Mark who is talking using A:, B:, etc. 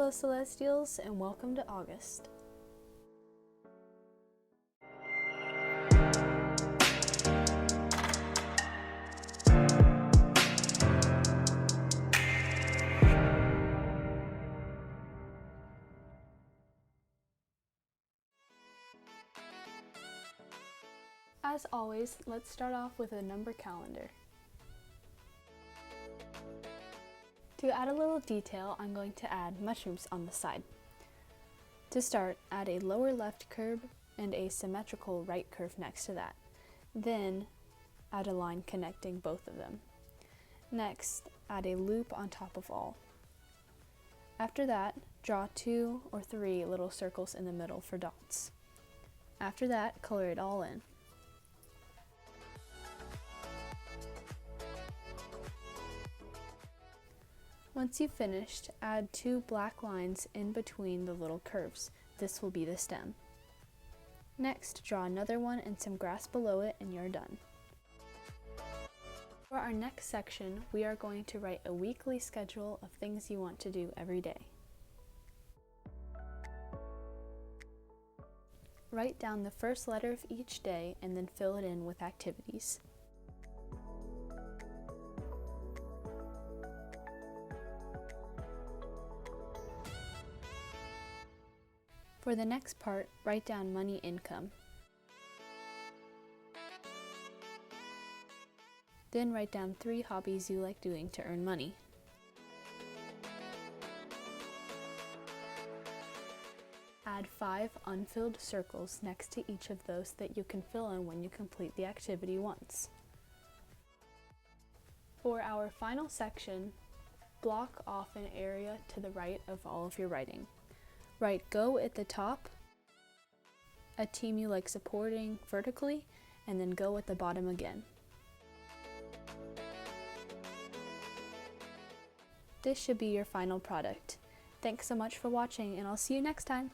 A: Hello Celestials, and welcome to August. As always, let's start off with a number calendar. To add a little detail, I'm going to add mushrooms on the side. To start, add a lower left curve and a symmetrical right curve next to that. Then, add a line connecting both of them. Next, add a loop on top of all. After that, draw 2 or 3 little circles in the middle for dots. After that, color it all in. Once you've finished, add 2 black lines in between the little curves. This will be the stem. Next, draw another one and some grass below it, and you're done. For our next section, we are going to write a weekly schedule of things you want to do every day. Write down the first letter of each day and then fill it in with activities. For the next part, write down money income. Then write down 3 hobbies you like doing to earn money. Add 5 unfilled circles next to each of those that you can fill in when you complete the activity once. For our final section, block off an area to the right of all of your writing. Write go at the top, a team you like supporting vertically, and then go at the bottom again. This should be your final product. Thanks so much for watching, and I'll see you next time.